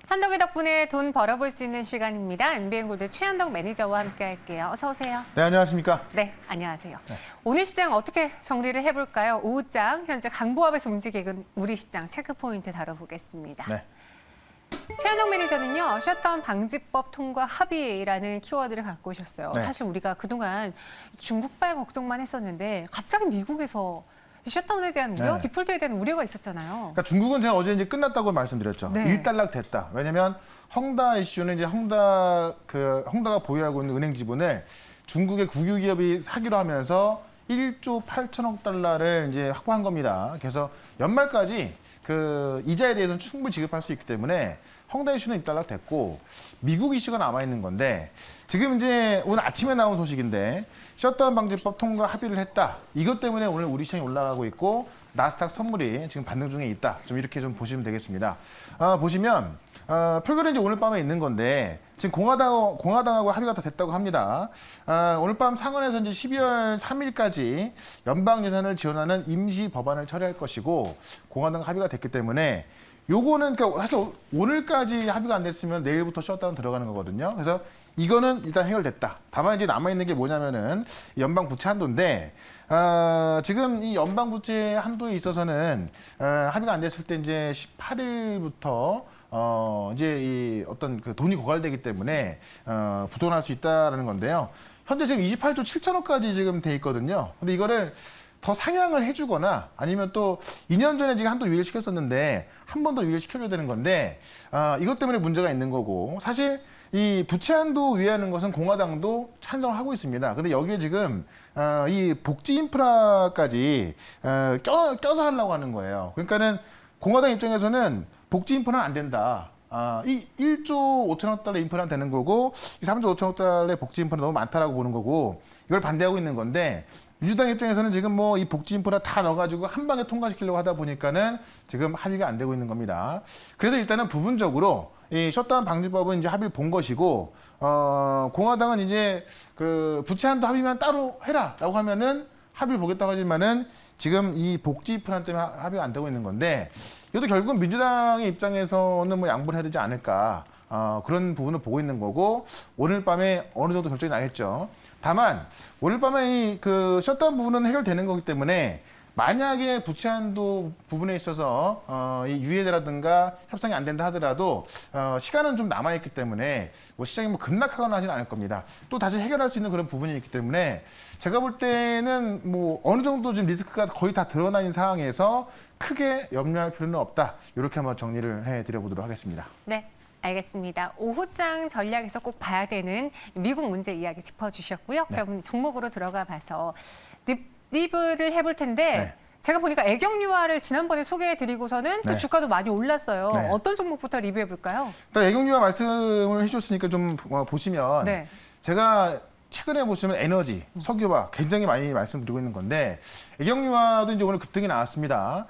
한덕의 덕분에 돈 벌어볼 수 있는 시간입니다. MBN골드 최한덕 매니저와 함께 할게요. 어서 오세요. 네, 안녕하십니까? 네, 안녕하세요. 오늘 시장 어떻게 정리를 해볼까요? 오후장 현재 강보합에서 움직이는 우리 시장 체크포인트 다뤄보겠습니다. 네. 최한덕 매니저는요, 셧다운 방지법 통과 합의라는 키워드를 갖고 오셨어요. 네. 사실 우리가 그동안 중국발 걱정만 했었는데 갑자기 미국에서 이 셧다운에 대한 우려, 네. 디폴트에 대한 우려가 있었잖아요. 그러니까 중국은 제가 어제 이제 끝났다고 말씀드렸죠. 네. 일단락 됐다. 왜냐면 헝다 이슈는 이제 헝다가 보유하고 있는 은행 지분을 중국의 국유 기업이 사기로 하면서 1조 8천억 달러를 이제 확보한 겁니다. 그래서 연말까지 그 이자에 대해서는 충분히 지급할 수 있기 때문에 헝다 이슈는 일단락 됐고 미국 이슈가 남아 있는 건데 지금 이제 오늘 아침에 나온 소식인데 셧다운 방지법 통과 합의를 했다. 이것 때문에 오늘 우리 시장이 올라가고 있고 나스닥 선물이 지금 반등 중에 있다. 좀 이렇게 좀 보시면 되겠습니다. 보시면 표결은 이제 오늘 밤에 있는 건데 지금 공화당하고 합의가 다 됐다고 합니다. 오늘 밤 상원에서 이제 12월 3일까지 연방 예산을 지원하는 임시 법안을 처리할 것이고 공화당 합의가 됐기 때문에 요거는 그러니까 사실 오늘까지 합의가 안 됐으면 내일부터 셧다운 들어가는 거거든요. 그래서 이거는 일단 해결됐다. 다만 이제 남아 있는 게 뭐냐면은 연방 부채 한도인데 지금 이 연방 부채 한도에 있어서는 합의가 안 됐을 때 이제 18일부터 이제 이 어떤 그 돈이 고갈되기 때문에 부도날 수 있다라는 건데요. 현재 지금 28조 7천억까지 지금 돼 있거든요. 근데 이거를 더 상향을 해주거나 아니면 또 2년 전에 지금 한도 유예시켰었는데 한 번 더 유예시켜줘야 되는 건데 이것 때문에 문제가 있는 거고 사실 이 부채 한도 유예하는 것은 공화당도 찬성을 하고 있습니다. 근데 여기에 지금 이 복지 인프라까지 껴서 하려고 하는 거예요. 그러니까는 공화당 입장에서는 복지 인프라는 안 된다. 이 1조 5천억 달러 인프라는 되는 거고 이 3조 5천억 달러의 복지 인프라 너무 많다라고 보는 거고 이걸 반대하고 있는 건데 민주당 입장에서는 지금 뭐 이 복지 인프라 다 넣어가지고 한 방에 통과시키려고 하다 보니까는 지금 합의가 안 되고 있는 겁니다. 그래서 일단은 부분적으로 이 셧다운 방지법은 이제 합의를 본 것이고 공화당은 이제 그 부채 한도 합의만 따로 해라라고 하면은 합의를 보겠다고 하지만은 지금 이 복지 인프라 때문에 합의가 안 되고 있는 건데 이것도 결국은 민주당의 입장에서는 뭐 양보를 해야 되지 않을까 그런 부분을 보고 있는 거고 오늘 밤에 어느 정도 결정이 나겠죠. 다만 오늘 밤에 이 그 셧다운 부분은 해결되는 거기 때문에 만약에 부채 한도 부분에 있어서 이 유예라든가 협상이 안 된다 하더라도 시간은 좀 남아 있기 때문에 뭐 시장이 뭐 급락하거나 하지는 않을 겁니다. 또 다시 해결할 수 있는 그런 부분이 있기 때문에 제가 볼 때는 뭐 어느 정도 지금 리스크가 거의 다 드러나 있는 상황에서 크게 염려할 필요는 없다. 이렇게 한번 정리를 해드려 보도록 하겠습니다. 네. 알겠습니다. 오후장 전략에서 꼭 봐야 되는 미국 문제 이야기 짚어주셨고요. 네. 그럼 종목으로 들어가 봐서 리뷰를 해볼 텐데 네. 제가 보니까 애경유화를 지난번에 소개해드리고서는 또 네. 주가도 많이 올랐어요. 네. 어떤 종목부터 리뷰해볼까요? 일단 애경유화 말씀을 해주셨으니까 좀 보시면 네. 제가 최근에 보시면 에너지, 석유화 굉장히 많이 말씀드리고 있는 건데 애경유화도 이제 오늘 급등이 나왔습니다.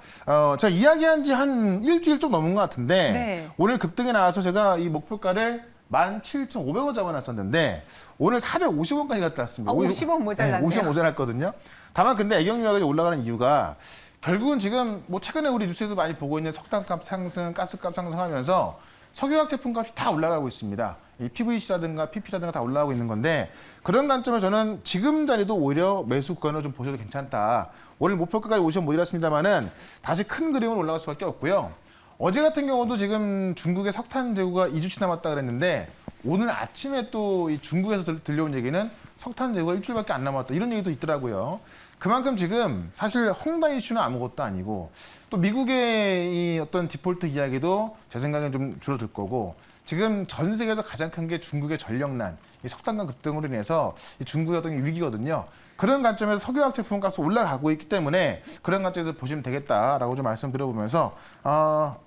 제가 이야기한 지 한 일주일 좀 넘은 것 같은데 네. 오늘 급등이 나와서 제가 이 목표가를 17,500원 잡아놨었는데 오늘 450원까지 갔다 왔습니다. 50원 모자랐네요. 네, 50원 모자랐거든요. 다만 근데 애경유화가 올라가는 이유가 결국은 지금 뭐 최근에 우리 뉴스에서 많이 보고 있는 석탄값 상승, 가스값 상승하면서 석유화학 제품값이 다 올라가고 있습니다. 이 PVC라든가 PP라든가 다 올라가고 있는 건데 그런 관점에서 저는 지금 자리도 오히려 매수 구간을 좀 보셔도 괜찮다. 오늘 목표가까지 50원 모자랐습니다만은 다시 큰 그림으로 올라갈 수밖에 없고요. 어제 같은 경우도 지금 중국의 석탄 재고가 2주치 남았다 그랬는데 오늘 아침에 또 이 중국에서 들려온 얘기는 석탄 재고가 일주일밖에 안 남았다. 이런 얘기도 있더라고요. 그만큼 지금 사실 헝다 이슈는 아무것도 아니고 또 미국의 이 어떤 디폴트 이야기도 제 생각엔 좀 줄어들 거고 지금 전 세계에서 가장 큰 게 중국의 전력난, 이 석탄가 급등으로 인해서 이 중국의 어떤 위기거든요. 그런 관점에서 석유화학 제품 값이 올라가고 있기 때문에 그런 관점에서 보시면 되겠다라고 좀 말씀드려보면서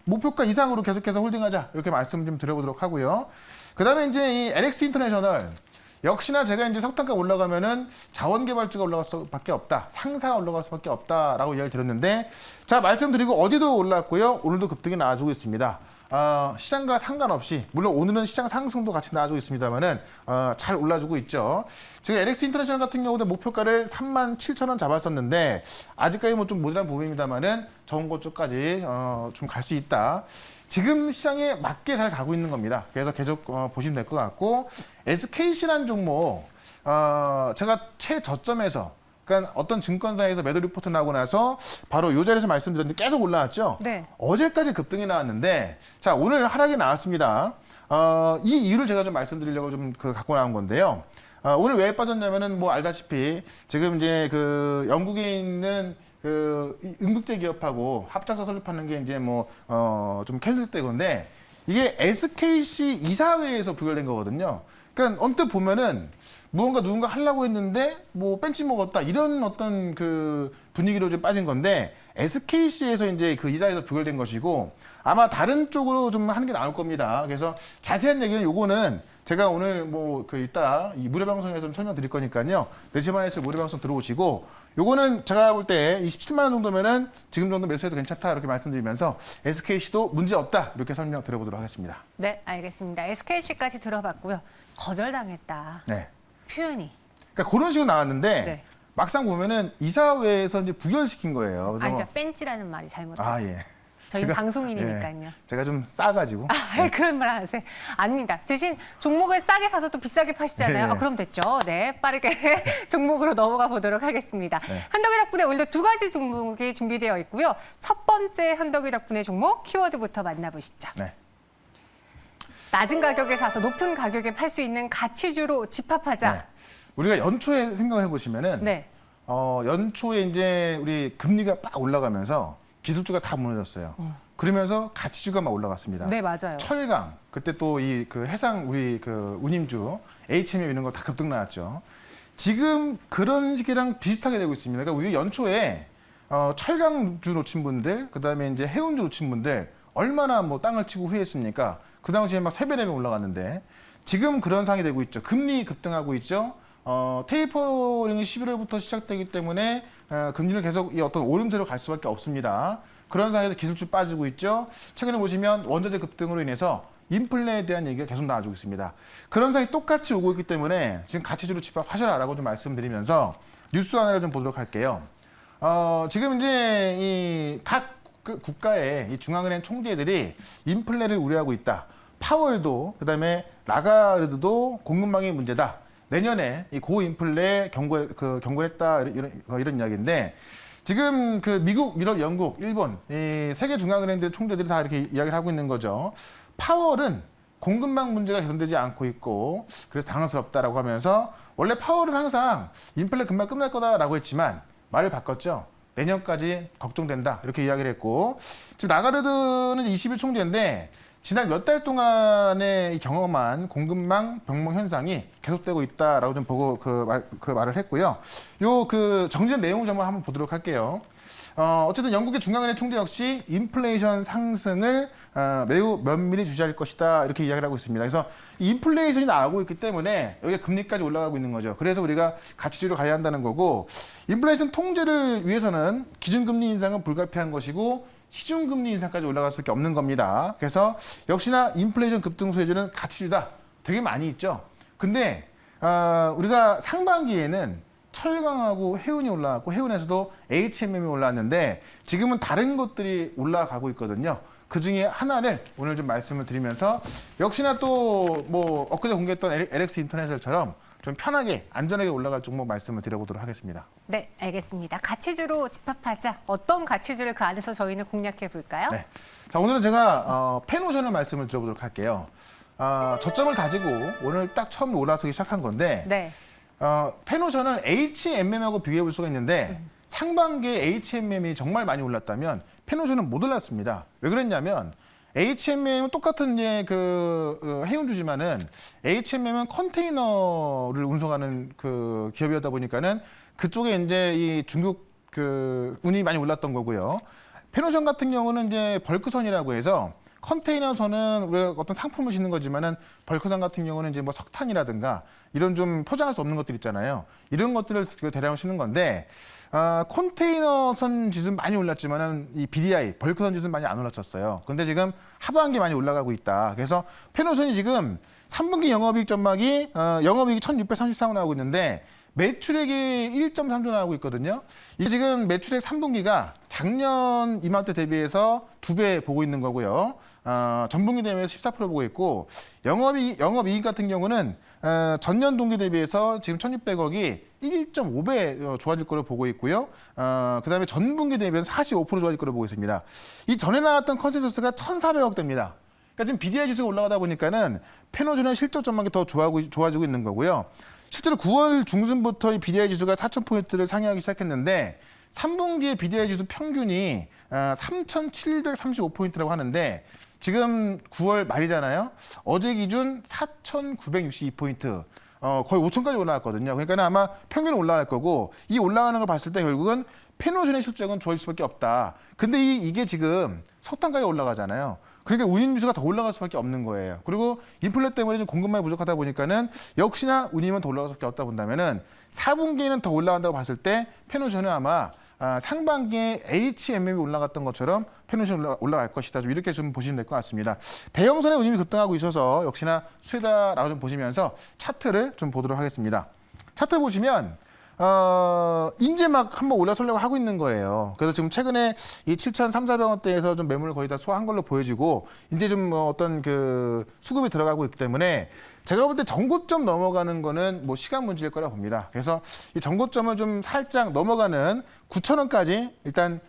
목표가 이상으로 계속해서 홀딩하자 이렇게 말씀 좀 드려보도록 하고요. 그다음에 이제 이 LX 인터내셔널 역시나 제가 이제 석탄가 올라가면은 자원개발주가 올라갈 수밖에 없다. 상사가 올라갈 수밖에 없다라고 이야기 드렸는데 자 말씀드리고 어제도 올랐고요. 오늘도 급등이 나와주고 있습니다. 시장과 상관없이 물론 오늘은 시장 상승도 같이 나와주고 있습니다만은 잘 올라주고 있죠. 지금 LX 인터내셔널 같은 경우도 목표가를 37,000원 잡았었는데 아직까지 뭐 좀 모자란 부분입니다만은 저온 고점까지 좀 갈 수 있다. 지금 시장에 맞게 잘 가고 있는 겁니다. 그래서 계속 보시면 될 것 같고 SKC라는 종목 제가 최저점에서 그러니까 어떤 증권사에서 매도 리포트 나오고 나서 바로 이 자리에서 말씀드렸는데 계속 올라왔죠. 네. 어제까지 급등이 나왔는데 자 오늘 하락이 나왔습니다. 이 이유를 제가 좀 말씀드리려고 좀 갖고 나온 건데요. 오늘 왜 빠졌냐면은 뭐 알다시피 지금 이제 그 영국에 있는 이 응급제 기업하고 합작사 설립하는 게 이제 뭐 좀 캔슬될 건데 이게 SKC 이사회에서 부결된 거거든요. 그러니까 언뜻 보면은 무언가 누군가 하려고 했는데 뭐 벤치 먹었다 이런 어떤 그 분위기로 좀 빠진 건데 SKC에서 이제 그 이사회에서 부결된 것이고 아마 다른 쪽으로 좀 하는 게 나올 겁니다. 그래서 자세한 얘기는 요거는 제가 오늘 뭐 그 이따 이 무료 방송에서 좀 설명드릴 거니까요. 4시 반에 무료 방송 들어오시고 요거는 제가 볼 때 27만 원 정도면은 지금 정도 매수해도 괜찮다 이렇게 말씀드리면서 SKC도 문제 없다 이렇게 설명 드려보도록 하겠습니다. 네, 알겠습니다. SKC까지 들어봤고요. 거절당했다. 네. 표현이. 그러니까 그런 식으로 나왔는데 네. 막상 보면은 이사회에서 이제 부결시킨 거예요. 그래서 그러니까 벤치라는 말이 잘못된. 예. 저희는 제가- 방송인이니까요. 제가 좀 싸가지고. 그런 말 하세요. 아닙니다. 대신 종목을 싸게 사서 또 비싸게 파시잖아요. 네. 그럼 됐죠. 네, 빠르게 종목으로 넘어가 보도록 하겠습니다. 네. 한덕이 덕분에 오늘도 2가지 종목이 준비되어 있고요. 첫 번째 한덕이 덕분에 종목 키워드부터 만나보시죠. 네. 낮은 가격에 사서 높은 가격에 팔 수 있는 가치주로 집합하자. 네. 우리가 연초에 생각을 해보시면은 네. 연초에 이제 우리 금리가 막 올라가면서 기술주가 다 무너졌어요. 그러면서 가치주가 막 올라갔습니다. 네, 맞아요. 철강 그때 또 이 그 해상 우리 그 운임주 HMM 이런 거 다 급등 나왔죠. 지금 그런 시기랑 비슷하게 되고 있습니다. 그러니까 우리 연초에 철강주 놓친 분들, 그다음에 이제 해운주 놓친 분들 얼마나 뭐 땅을 치고 후회했습니까? 그 당시에 막 3배 올라갔는데 지금 그런 상황이 되고 있죠. 금리 급등하고 있죠. 테이퍼링이 11월부터 시작되기 때문에 금리는 계속 이 어떤 오름세로 갈 수밖에 없습니다. 그런 상황에서 기술주 빠지고 있죠. 최근에 보시면 원자재 급등으로 인해서 인플레에 대한 얘기가 계속 나와주고 있습니다. 그런 상황이 똑같이 오고 있기 때문에 지금 가치주로 집합하셔라라고 좀 말씀드리면서 뉴스 하나를 좀 보도록 할게요. 지금 이제 이 각 국가의 이 중앙은행 총재들이 인플레를 우려하고 있다. 파월도 그다음에 라가르드도 공급망이 문제다. 내년에 이 고인플레 경고했다 이런 이야기인데 지금 그 미국, 유럽, 영국, 일본 이 세계 중앙은행들 총재들이 다 이렇게 이야기를 하고 있는 거죠. 파월은 공급망 문제가 개선되지 않고 있고 그래서 당황스럽다라고 하면서 원래 파월은 항상 인플레 금방 끝날 거다라고 했지만 말을 바꿨죠. 내년까지 걱정된다 이렇게 이야기를 했고 지금 라가르드는 20일 총재인데 지난 몇 달 동안의 경험한 공급망 병목 현상이 계속되고 있다라고 좀 보고 그 말을 했고요. 요 그 정리된 내용을 좀 한번 보도록 할게요. 어쨌든 영국의 중앙은행 총재 역시 인플레이션 상승을 매우 면밀히 주시할 것이다 이렇게 이야기를 하고 있습니다. 그래서 이 인플레이션이 나오고 있기 때문에 여기 금리까지 올라가고 있는 거죠. 그래서 우리가 가치주로 가야 한다는 거고 인플레이션 통제를 위해서는 기준금리 인상은 불가피한 것이고 시중금리 인상까지 올라갈 수밖에 없는 겁니다. 그래서 역시나 인플레이션 급등수 해주는 가치주다 되게 많이 있죠. 근데 우리가 상반기에는 철강하고 해운이 올라왔고 해운에서도 HMM이 올라왔는데 지금은 다른 것들이 올라가고 있거든요. 그 중에 하나를 오늘 좀 말씀을 드리면서 역시나 또 뭐 엊그제 공개했던 LX 인터내셔널처럼 좀 편하게 안전하게 올라갈 종목 말씀을 드려보도록 하겠습니다. 네, 알겠습니다. 가치주로 집합하자. 어떤 가치주를 그 안에서 저희는 공략해 볼까요? 네. 자, 오늘은 제가 페노션을 말씀을 드려보도록 할게요. 저점을 다지고 오늘 딱 처음 올라서기 시작한 건데 네. 페노션은 HMM하고 비교해 볼 수가 있는데 상반기에 HMM이 정말 많이 올랐다면 페노션은 못 올랐습니다. 왜 그랬냐면 HMM은 똑같은 이제 해운주지만은 HMM은 컨테이너를 운송하는 그 기업이었다 보니까는 그쪽에 이제 이 중국 운이 많이 올랐던 거고요. 페노션 같은 경우는 이제 벌크선이라고 해서 컨테이너선은 우리가 어떤 상품을 싣는 거지만은 벌크선 같은 경우는 이제 뭐 석탄이라든가 이런 좀 포장할 수 없는 것들 있잖아요. 이런 것들을 대량으로 싣는 건데 컨테이너선 지수는 많이 올랐지만은 이 BDI 벌크선 지수는 많이 안 올랐었어요. 근데 지금 하반기 많이 올라가고 있다. 그래서 페노선이 지금 3분기 영업이익 전망이 영업이익이 1,634원 나오고 있는데 매출액이 1.3조 나오고 있거든요. 이게 지금 매출액 3분기가 작년 이맘때 대비해서 2배 보고 있는 거고요. 전분기 대비해서 14% 보고 있고 영업이익 같은 경우는 전년 동기 대비해서 지금 1,600억이 1.5배 좋아질 거로 보고 있고요. 그다음에 전분기 대비해서 45% 좋아질 거로 보고 있습니다. 이 전에 나왔던 컨센서스가 1,400억대입니다. 그러니까 지금 BDI 지수가 올라가다 보니까는 페노전의 실적 전망이 더 좋아지고 있는 거고요. 실제로 9월 중순부터 이 BDI 지수가 4,000포인트를 상회하기 시작했는데 3분기의 BDI 지수 평균이 3,735포인트라고 하는데 지금 9월 말이잖아요. 어제 기준 4,962포인트. 거의 5천까지 올라갔거든요. 그러니까 아마 평균은 올라갈 거고 이 올라가는 걸 봤을 때 결국은 페노전의 실적은 좋아질 수밖에 없다. 근데 이게 지금 석탄가격이 올라가잖아요. 그러니까 운임지수가 더 올라갈 수밖에 없는 거예요. 그리고 인플레 때문에 좀 공급망이 부족하다 보니까는 역시나 운임은 더 올라갈 수밖에 없다 본다면은 4분기에는 더 올라간다고 봤을 때 페노전은 아마 상반기에 HMM이 올라갔던 것처럼 페노션이 올라갈 것이다. 좀 이렇게 좀 보시면 될 것 같습니다. 대형선의 운임이 급등하고 있어서 역시나 수혜다라고 좀 보시면서 차트를 좀 보도록 하겠습니다. 차트 보시면 이제 막 한번 올라서려고 하고 있는 거예요. 그래서 지금 최근에 이 7,300~400원대에서 좀 매물을 거의 다 소화한 걸로 보여지고 이제 좀 어떤 그 수급이 들어가고 있기 때문에 제가 볼 때 전고점 넘어가는 거는 뭐 시간 문제일 거라 봅니다. 그래서 이 전고점을 좀 살짝 넘어가는 9,000원까지 일단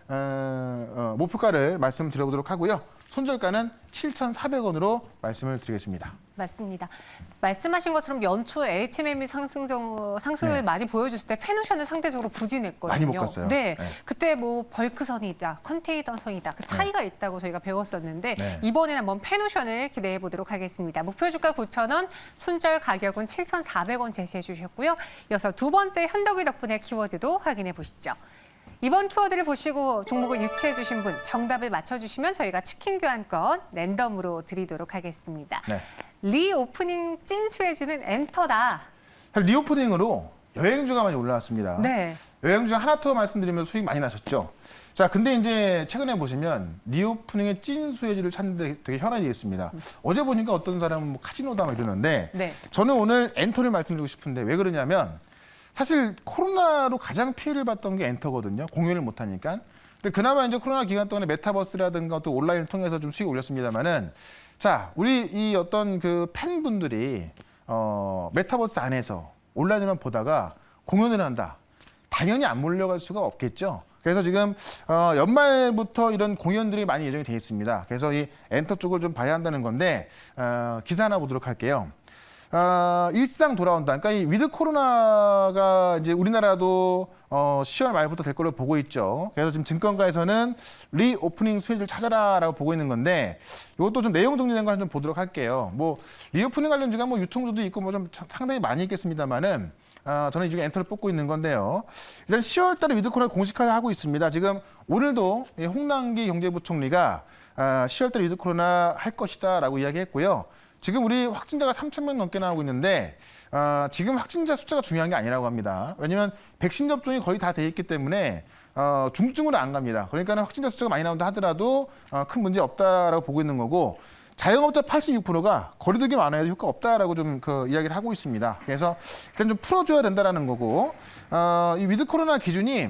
목표가를 말씀드려보도록 하고요. 손절가는 7,400원으로 말씀을 드리겠습니다. 맞습니다. 말씀하신 것처럼 연초에 HMM이 상승을 네. 많이 보여줬을 때 페노션은 상대적으로 부진했거든요. 많이 못 갔어요. 네. 네. 그때 뭐 벌크선이다, 컨테이너선이다. 그 차이가 있다고 저희가 배웠었는데 네. 이번에는 한번 페노션을 기대해 보도록 하겠습니다. 목표 주가 9,000원, 손절 가격은 7,400원 제시해 주셨고요. 이어서 두 번째 현덕이 덕분에 키워드도 확인해 보시죠. 이번 키워드를 보시고 종목을 유추해 주신 분 정답을 맞춰주시면 저희가 치킨 교환권 랜덤으로 드리도록 하겠습니다. 네. 리오프닝 찐수혜주는 엔터다. 사실 리오프닝으로 여행주가 많이 올라왔습니다. 네. 여행주 하나 더 말씀드리면 수익 많이 나셨죠. 자, 근데 이제 최근에 보시면 리오프닝의 찐 수혜주를 찾는데 되게 현안이 있습니다. 어제 보니까 어떤 사람은 뭐 카지노다 막 이러는데 네. 저는 오늘 엔터를 말씀드리고 싶은데 왜 그러냐면 사실 코로나로 가장 피해를 봤던 게 엔터거든요. 공연을 못 하니까. 근데 그나마 이제 코로나 기간 동안에 메타버스라든가 또 온라인을 통해서 좀 수익을 올렸습니다만은 자, 우리 이 어떤 그 팬분들이 메타버스 안에서 온라인으로만 보다가 공연을 한다. 당연히 안 몰려갈 수가 없겠죠. 그래서 지금 연말부터 이런 공연들이 많이 예정이 되어 있습니다. 그래서 이 엔터 쪽을 좀 봐야 한다는 건데 기사 하나 보도록 할게요. 일상 돌아온다. 그러니까 이 위드 코로나가 이제 우리나라도 10월 말부터 될 걸로 보고 있죠. 그래서 지금 증권가에서는 리오프닝 수혜주를 찾아라라고 보고 있는 건데 이것도 좀 내용 정리된 거 좀 보도록 할게요. 뭐 리오프닝 관련주가 뭐 유통주도 있고 뭐 좀 상당히 많이 있겠습니다만은 저는 이 중에 엔터를 뽑고 있는 건데요. 일단 10월 달에 위드 코로나 공식화하고 있습니다. 지금 오늘도 홍남기 경제부총리가 10월 달에 위드 코로나 할 것이다라고 이야기했고요. 지금 우리 확진자가 3,000명 넘게 나오고 있는데 지금 확진자 숫자가 중요한 게 아니라고 합니다. 왜냐하면 백신 접종이 거의 다 돼 있기 때문에 중증으로 안 갑니다. 그러니까 확진자 숫자가 많이 나온다 하더라도 큰 문제 없다라고 보고 있는 거고 자영업자 86%가 거리두기 많아야 효과 없다라고 좀 그 이야기를 하고 있습니다. 그래서 일단 좀 풀어줘야 된다라는 거고 이 위드 코로나 기준이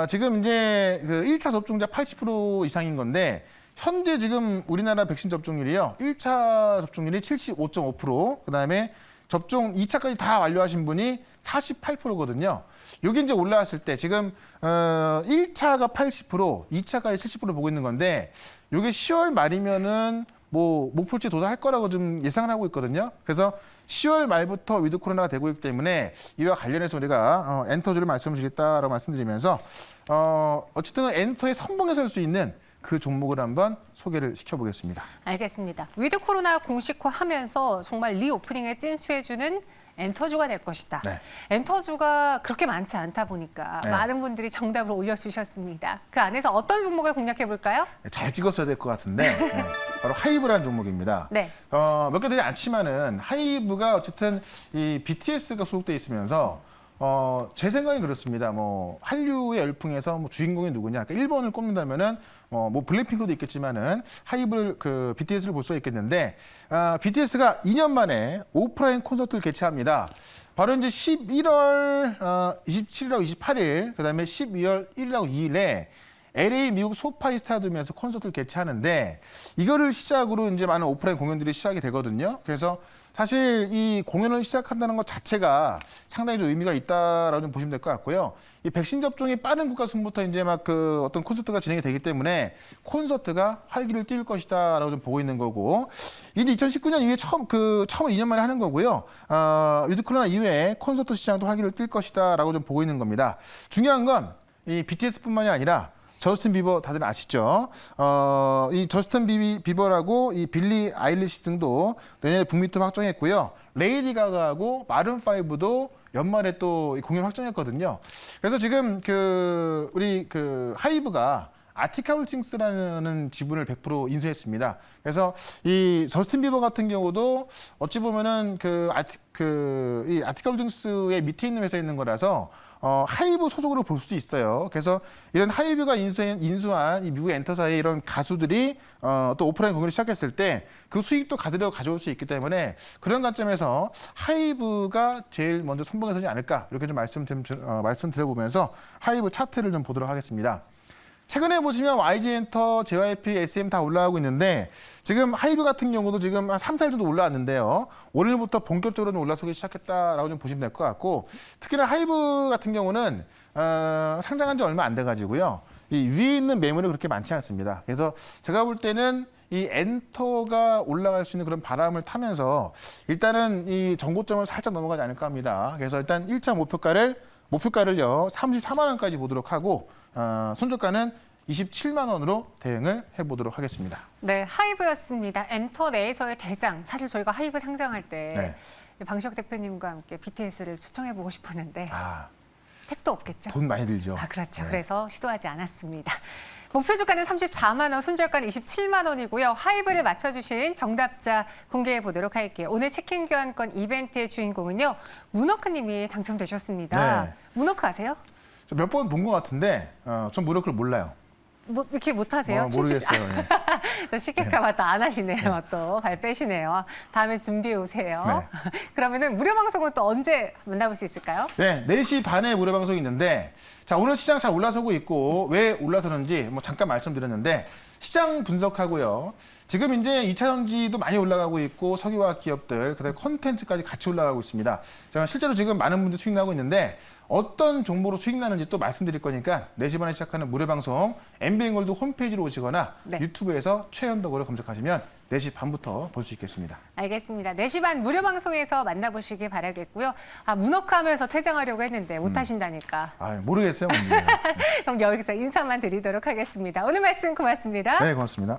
지금 이제 그 1차 접종자 80% 이상인 건데 현재 지금 우리나라 백신 접종률이요. 1차 접종률이 75.5%, 그다음에 접종 2차까지 다 완료하신 분이 48%거든요. 여기 이제 올라왔을 때 지금 1차가 80%, 2차까지 70% 보고 있는 건데 이게 10월 말이면은 뭐 목표치 도달할 거라고 좀 예상을 하고 있거든요. 그래서 10월 말부터 위드 코로나가 되고 있기 때문에 이와 관련해서 우리가 엔터주를 말씀드리겠다라고 말씀드리면서 어쨌든 엔터의 선봉에 설 수 있는 그 종목을 한번 소개를 시켜보겠습니다. 알겠습니다. 위드 코로나 공식화하면서 정말 리오프닝의 찐수혜주는 엔터주가 될 것이다. 네. 엔터주가 그렇게 많지 않다 보니까 네. 많은 분들이 정답을 올려주셨습니다. 그 안에서 어떤 종목을 공략해 볼까요? 잘 찍었어야 될 것 같은데 네. 바로 하이브라는 종목입니다. 네. 몇 개 되지 않지만은 하이브가 어쨌든 이 BTS가 소속돼 있으면서 제 생각이 그렇습니다. 뭐 한류의 열풍에서 뭐 주인공이 누구냐? 그러니까 1번을 꼽는다면은 뭐 블랙핑크도 있겠지만은 하이브를 그 BTS를 볼 수가 있겠는데 BTS가 2년 만에 오프라인 콘서트를 개최합니다. 바로 이제 11월 27일하고 28일, 그다음에 12월 1일하고 2일에 LA 미국 소파이 스타디움에서 콘서트를 개최하는데 이거를 시작으로 이제 많은 오프라인 공연들이 시작이 되거든요. 그래서 사실 이 공연을 시작한다는 것 자체가 상당히 좀 의미가 있다라고 좀 보시면 될 것 같고요. 이 백신 접종이 빠른 국가 순부터 이제 막 그 어떤 콘서트가 진행이 되기 때문에 콘서트가 활기를 띨 것이다라고 좀 보고 있는 거고, 이제 2019년 이후에 처음 2년 만에 하는 거고요. 위드 코로나 이후에 콘서트 시장도 활기를 띨 것이다라고 좀 보고 있는 겁니다. 중요한 건 이 BTS뿐만이 아니라 저스틴 비버 다들 아시죠? 이 저스틴 비버라고 이 빌리 아일리시 등도 내년에 북미 투어 확정했고요. 레이디 가가하고 마룬 5도 연말에 또 공연 확정했거든요. 그래서 지금 우리 하이브가 아티카 홀딩스라는 지분을 100% 인수했습니다. 그래서 이 저스틴 비버 같은 경우도 어찌 보면은 이 아티카 홀딩스의 밑에 있는 회사에 있는 거라서 하이브 소속으로 볼 수도 있어요. 그래서 이런 하이브가 인수한 이 미국 엔터사의 이런 가수들이 또 오프라인 공연을 시작했을 때 그 수익도 가져올 수 있기 때문에 그런 관점에서 하이브가 제일 먼저 선봉에 서지 않을까 이렇게 좀 말씀드려보면서 하이브 차트를 좀 보도록 하겠습니다. 최근에 보시면 YG엔터, JYP, SM 다 올라가고 있는데 지금 하이브 같은 경우도 지금 한 3, 4일 정도 올라왔는데요. 오늘부터 본격적으로 좀 올라서기 시작했다라고 좀 보시면 될 것 같고, 특히나 하이브 같은 경우는 상장한 지 얼마 안 돼가지고요. 이 위에 있는 매물이 그렇게 많지 않습니다. 그래서 제가 볼 때는 이 엔터가 올라갈 수 있는 그런 바람을 타면서 일단은 이 정고점을 살짝 넘어가지 않을까 합니다. 그래서 일단 1차 목표가를요 34만 원까지 보도록 하고 손절가는 27만 원으로 대응을 해보도록 하겠습니다. 네, 하이브였습니다. 엔터 내에서의 대장. 사실 저희가 하이브 상장할 때 방시혁 대표님과 함께 BTS를 초청해보고 싶었는데 택도 없겠죠? 돈 많이 들죠. 그렇죠. 네. 그래서 시도하지 않았습니다. 목표 주가는 34만 원, 손절가는 27만 원이고요. 하이브를 맞춰주신 정답자 공개해 보도록 할게요. 오늘 치킨 교환권 이벤트의 주인공은요, 문워크 님이 당첨되셨습니다. 네. 문워크 아세요? 몇 번 본 것 같은데 전 무료클 몰라요. 뭐 이렇게 못하세요? 모르겠어요. 네. 또 시킬까봐 또 안 하시네요. 또 발 빼시네요. 다음에 준비해 오세요. 그러면은 무료 방송은 또 언제 만나볼 수 있을까요? 네, 4시 반에 무료 방송이 있는데, 자, 오늘 시장 잘 올라서고 있고, 왜 올라서는지 뭐 잠깐 말씀드렸는데, 시장 분석하고요. 지금 이제 2차 전지도 많이 올라가고 있고, 석유화학 기업들, 그다음에 콘텐츠까지 같이 올라가고 있습니다. 제가 실제로 지금 많은 분들 수익 나고 있는데, 어떤 정보로 수익 나는지 또 말씀드릴 거니까 4시 반에 시작하는 무료 방송 MBN골드 홈페이지로 오시거나 유튜브에서 최현덕으로 검색하시면 4시 반부터 볼 수 있겠습니다. 알겠습니다. 4시 반 무료 방송에서 만나보시길 바라겠고요. 문워크 하면서 퇴장하려고 했는데 못 하신다니까. 모르겠어요. 그럼 여기서 인사만 드리도록 하겠습니다. 오늘 말씀 고맙습니다. 네, 고맙습니다.